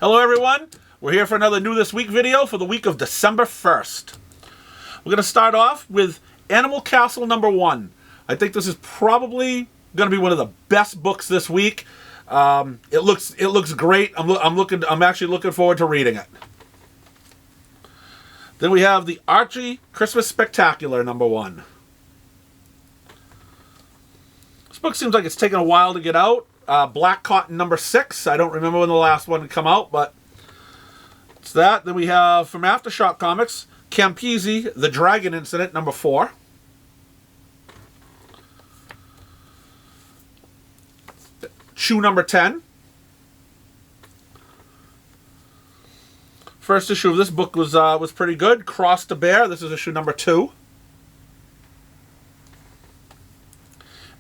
Hello everyone, we're here for another New This Week video for the week of December 1st. We're going to start off with Animal Castle number 1. I think this is probably going to be one of the best books this week. It looks great. I'm actually looking forward to reading it. Then we have the Archie Christmas Spectacular number 1. This book seems like it's taken a while to get out. Black Cotton number 6. I don't remember when the last one had come out, but it's that. Then we have from Aftershock Comics, Campisi, The Dragon Incident number 4. Chew number 10. First issue of this book was pretty good. Cross the Bear. This is issue number 2.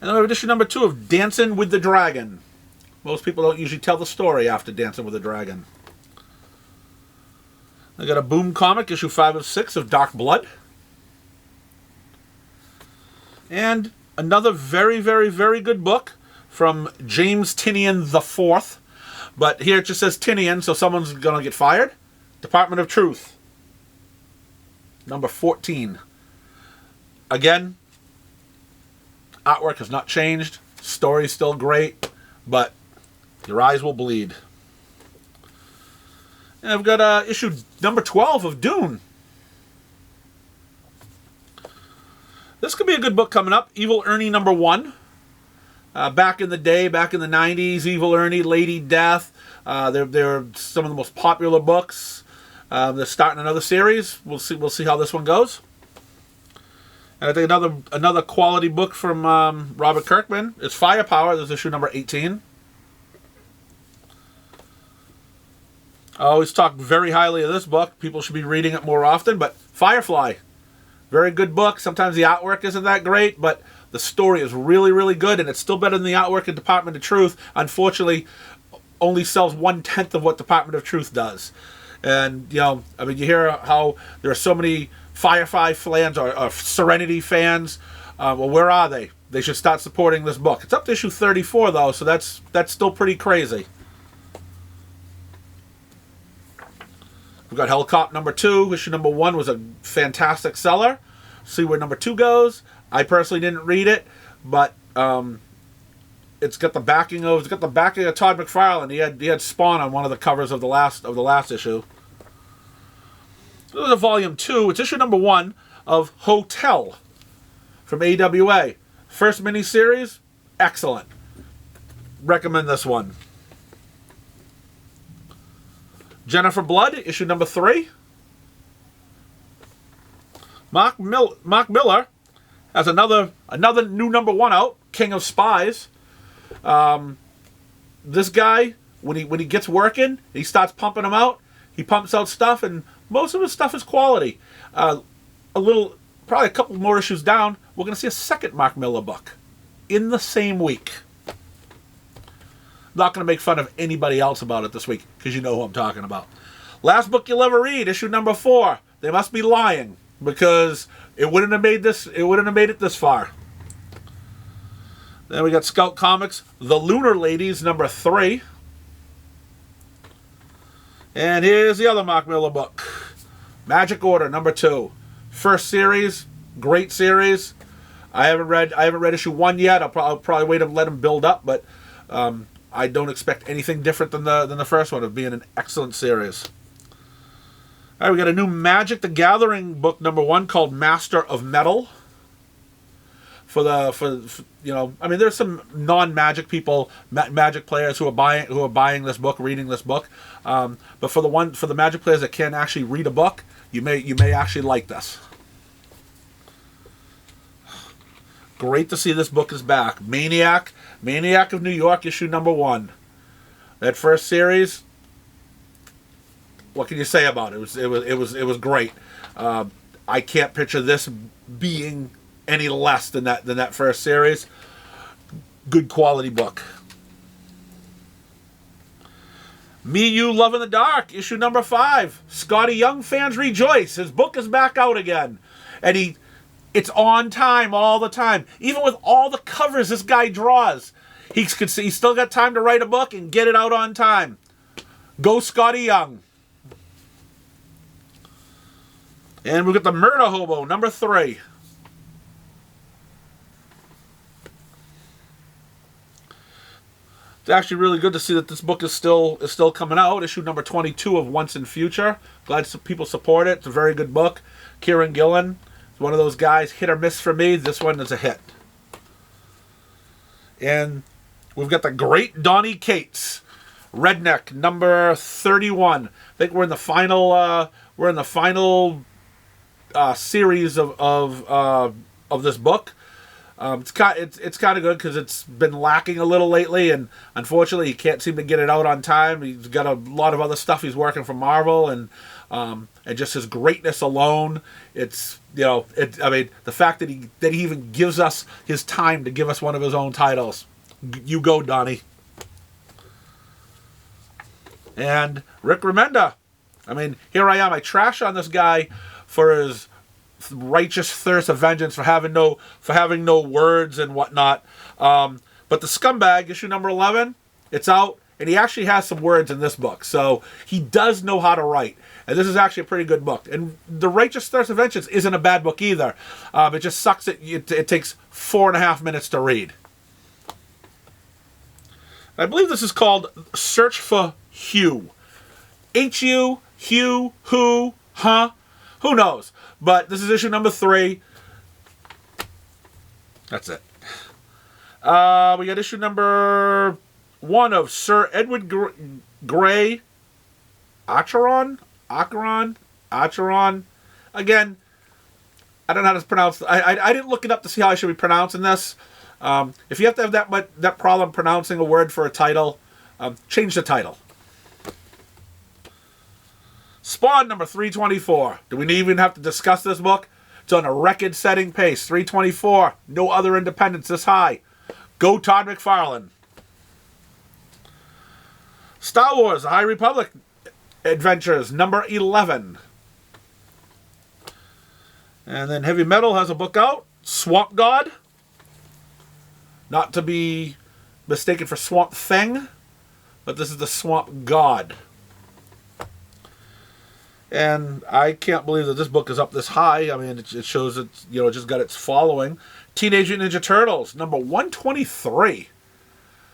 And then we have issue number 2 of Dancing with the Dragon. Most people don't usually tell the story after Dancing with the Dragon. I got a Boom comic, issue 5 of 6 of Dark Blood. And another very, very, very good book from James Tiniun IV. But here it just says Tiniun, so someone's going to get fired. Department of Truth. Number 14. Again, artwork has not changed. Story's still great, but your eyes will bleed. And I've got issue number 12 of Dune. This could be a good book coming up. Evil Ernie number 1. Back in the day, back in the 90s, Evil Ernie, Lady Death. They're some of the most popular books. They're starting another series. We'll see how this one goes. And I think another quality book from Robert Kirkman is Firepower. This is issue number 18. I always talk very highly of this book. People should be reading it more often. But Firefly, very good book. Sometimes the artwork isn't that great, but the story is really, really good, and it's still better than the artwork in Department of Truth. Unfortunately, only sells 1/10 of what Department of Truth does. And, you hear how there are so many Firefly fans or Serenity fans. Well, where are they? They should start supporting this book. It's up to issue 34, though, so that's still pretty crazy. We've got Hellcop number 2. Issue number 1 was a fantastic seller. See where number 2 goes. I personally didn't read it, but it's got the backing of Todd McFarlane. He had Spawn on one of the covers of the last issue. This is a volume 2. It's issue number 1 of Hotel from AWA. First miniseries, excellent. Recommend this one. Jennifer Blood, issue number 3. Mark Miller has another new number 1 out, King of Spies. This guy, when he gets working, he starts pumping them out. He pumps out stuff, and most of his stuff is quality. Probably a couple more issues down, we're going to see a second Mark Miller book in the same week. Not going to make fun of anybody else about it this week, because you know who I'm talking about. Last book you'll ever read, issue number 4. They must be lying, because it wouldn't have made it this far. Then we got Scout Comics, The Lunar Ladies, number 3. And here's the other Mark Miller book, Magic Order, number 2. First series, great series. I haven't read issue 1 yet. I'll probably wait and let them build up, but I don't expect anything different than the first one of being an excellent series. All right, we got a new Magic the Gathering book, number 1, called Master of Metal. There's some non-Magic people, Magic players who are buying this book, reading this book. But for the Magic players that can't actually read a book, you may actually like this. Great to see this book is back. Maniac of New York, issue number 1. That first series, what can you say about it? It was great. I can't picture this being any less than that first series. Good quality book. Me, You, Love in the Dark, issue number 5. Scotty Young fans rejoice. His book is back out again. And it's on time all the time. Even with all the covers this guy draws, he's still got time to write a book and get it out on time. Go Scotty Young. And we've got the Murder Hobo, number 3. It's actually really good to see that this book is still coming out. Issue number 22 of Once and Future. Glad some people support it. It's a very good book. Kieran Gillen is one of those guys, hit or miss for me. This one is a hit. And we've got the Great Donny Cates, Redneck, number 31. I think we're in the final. Series of this book. It's kind of good because it's been lacking a little lately, and unfortunately he can't seem to get it out on time. He's got a lot of other stuff he's working for Marvel, and just his greatness alone. It's the fact that he even gives us his time to give us one of his own titles. You go, Donnie. And Rick Remender. Here I am. I trash on this guy for his righteous thirst of vengeance, for having no words and whatnot. But the Scumbag, issue number 11, it's out, and he actually has some words in this book. So he does know how to write. And this is actually a pretty good book. And the Righteous Thirst of Vengeance isn't a bad book either. It just sucks that it takes 4.5 minutes to read. I believe this is called Search for Hugh. H-U, Hugh, who, huh? Who knows? But this is issue number 3. That's it. We got issue number 1 of Sir Edward Grey. Acheron. Again, I don't know how to pronounce. I didn't look it up to see how I should be pronouncing this. If you have to have that problem pronouncing a word for a title, change the title. Spawn number 324. Do we even have to discuss this book? It's on a record-setting pace. 324. No other independents this high. Go Todd McFarlane. Star Wars: The High Republic Adventures number 11. And then Heavy Metal has a book out. Swamp God. Not to be mistaken for Swamp Thing, but this is the Swamp God. And I can't believe that this book is up this high. It shows it's just got its following. Teenage Mutant Ninja Turtles, number 123.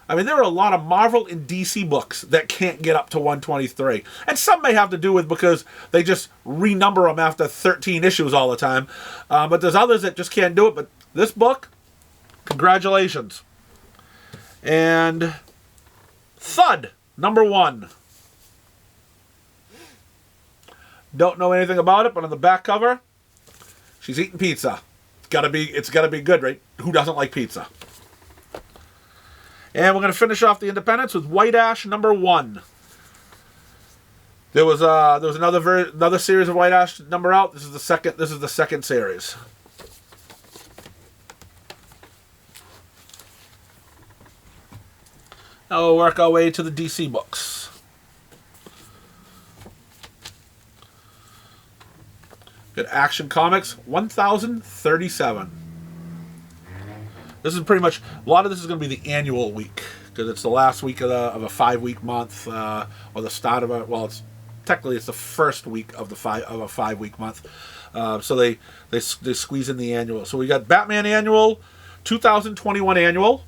There are a lot of Marvel and DC books that can't get up to 123. And some may have to do with because they just renumber them after 13 issues all the time. But there's others that just can't do it. But this book, congratulations. And Thud, number 1. Don't know anything about it, but on the back cover, she's eating pizza. It's gotta be good, right? Who doesn't like pizza? And we're gonna finish off the independents with White Ash number 1. There was another series of White Ash number out. This is the second series. Now we'll work our way to the DC books. Good. Action Comics 1037. This is pretty much, a lot of this is going to be the annual week because it's the last week of a 5-week month, or the start of it's the first week of a 5-week month. So they squeeze in the annual. So we got Batman Annual, 2021 Annual.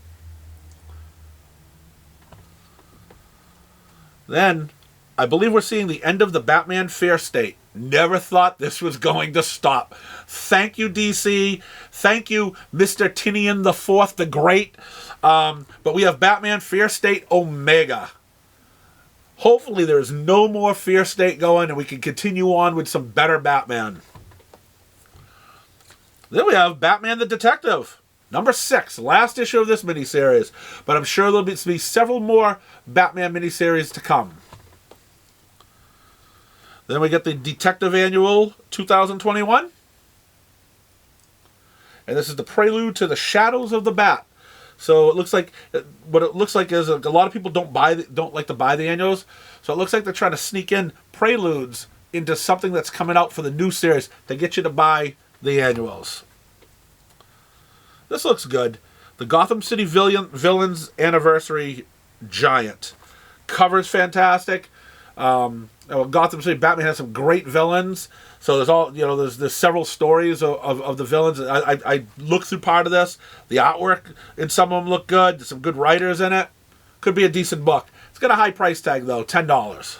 Then I believe we're seeing the end of the Batman Fair State. Never thought this was going to stop. Thank you, DC. Thank you, Mr. Tiniun the Fourth, the Great. But we have Batman Fair State Omega. Hopefully there's no more Fear State going and we can continue on with some better Batman. Then we have Batman the Detective, number 6, last issue of this miniseries. But I'm sure there'll be several more Batman miniseries to come. Then we get the Detective Annual 2021. And this is the prelude to the Shadows of the Bat. So it looks like, what it looks like is a lot of people don't like to buy the annuals. So it looks like they're trying to sneak in preludes into something that's coming out for the new series to get you to buy the annuals. This looks good. The Gotham City Villains Anniversary Giant. Cover's fantastic. Gotham City Batman has some great villains. So there's all there's several stories of the villains. I looked through part of this. The artwork in some of them look good. There's some good writers in it. Could be a decent book. It's got a high price tag though, $10.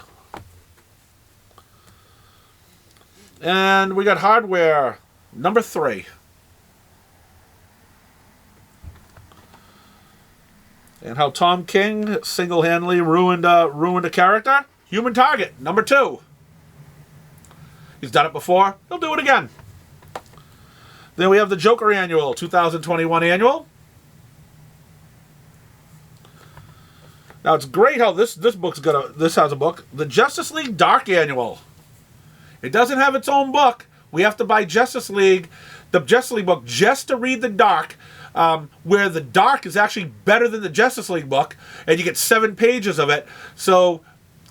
And we got Hardware number 3. And how Tom King single-handedly ruined a character. Human Target number 2. He's done it before. He'll do it again. Then we have the Joker Annual, 2021 Annual. Now it's great how this has a book. The Justice League Dark Annual. It doesn't have its own book. We have to buy the Justice League book just to read the Dark, where the Dark is actually better than the Justice League book, and you get 7 pages of it. So,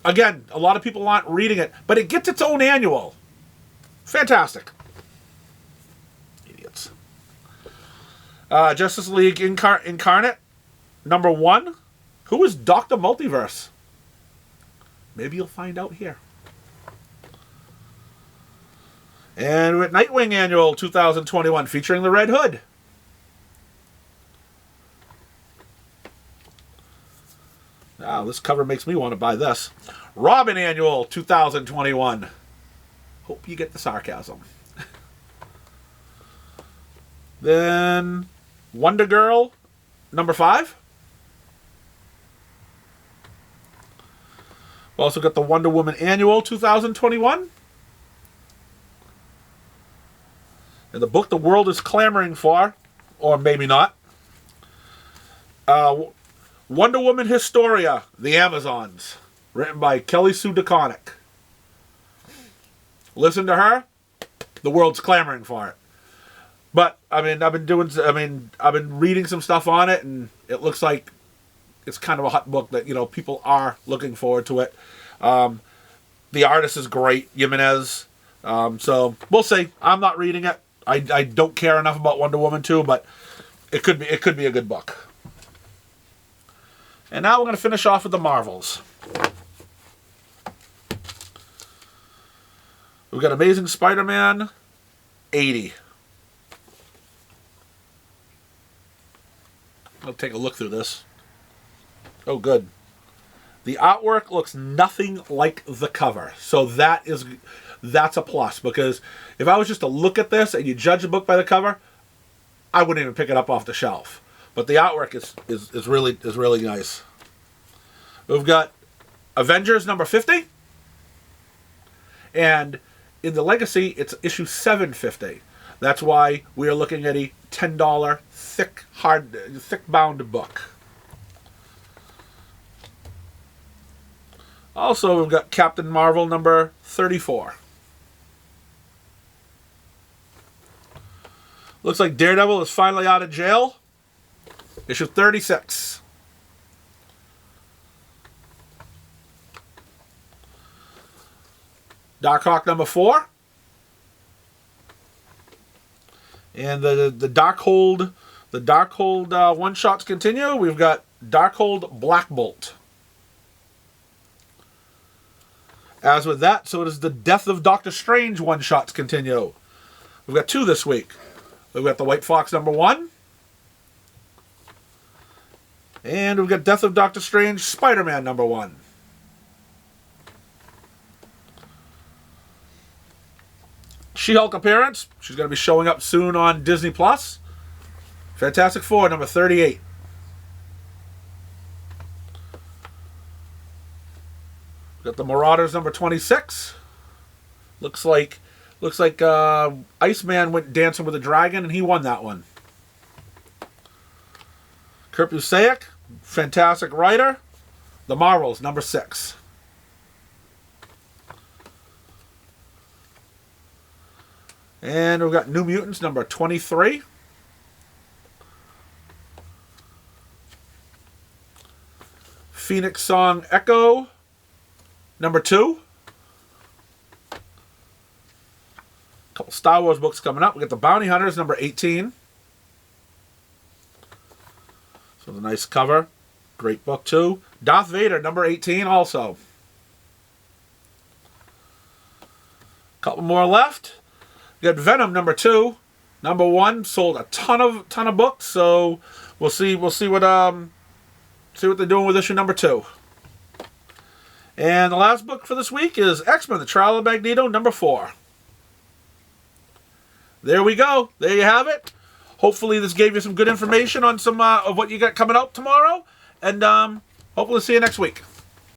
again, a lot of people aren't reading it, but it gets its own annual. Fantastic. Idiots. Justice League Incarnate, number 1. Who is Dr. Multiverse? Maybe you'll find out here. And with Nightwing Annual 2021 featuring the Red Hood. Now, this cover makes me want to buy this. Robin Annual 2021. Hope you get the sarcasm. Then Wonder Girl number 5. We also got the Wonder Woman Annual 2021. And the book the world is clamoring for, or maybe not. Wonder Woman Historia, The Amazons, written by Kelly Sue DeConnick. Listen to her, the world's clamoring for it. But I've been reading some stuff on it, and it looks like it's kind of a hot book that people are looking forward to it. The artist is great, Jimenez. So we'll see. I'm not reading it. I don't care enough about Wonder Woman 2, but it could be a good book. And now we're going to finish off with the Marvels. We've got Amazing Spider-Man 80. I'll take a look through this. Oh, good. The artwork looks nothing like the cover. So that's a plus, because if I was just to look at this and you judge a book by the cover, I wouldn't even pick it up off the shelf. But the artwork is really nice. We've got Avengers number 50, and in the Legacy it's issue 750. That's why we are looking at a $10 thick bound book. Also, we've got Captain Marvel number 34. Looks like Daredevil is finally out of jail. Issue 36. Darkhawk number 4. And the Darkhold one-shots continue. We've got Darkhold Black Bolt. As with that, so does the Death of Doctor Strange one-shots continue. We've got 2 this week. We've got the White Fox number 1. And we've got Death of Doctor Strange Spider-Man number 1. She-Hulk appearance. She's going to be showing up soon on Disney+. Fantastic Four number 38. We've got the Marauders number 26. Looks like Iceman went dancing with a dragon and he won that one. Kurt Busiek, fantastic writer. The Marvels number 6. And we've got New Mutants number 23. Phoenix Song Echo number 2. A couple Star Wars books coming up. We got the Bounty Hunters number 18. So the nice cover. Great book too. Darth Vader number 18 also. Couple more left. We got Venom number 2. Number 1 sold a ton of books, so we'll see what they're doing with issue number 2. And the last book for this week is X-Men: The Trial of Magneto number 4. There we go. There you have it. Hopefully this gave you some good information on some of what you got coming out tomorrow, and hopefully see you next week.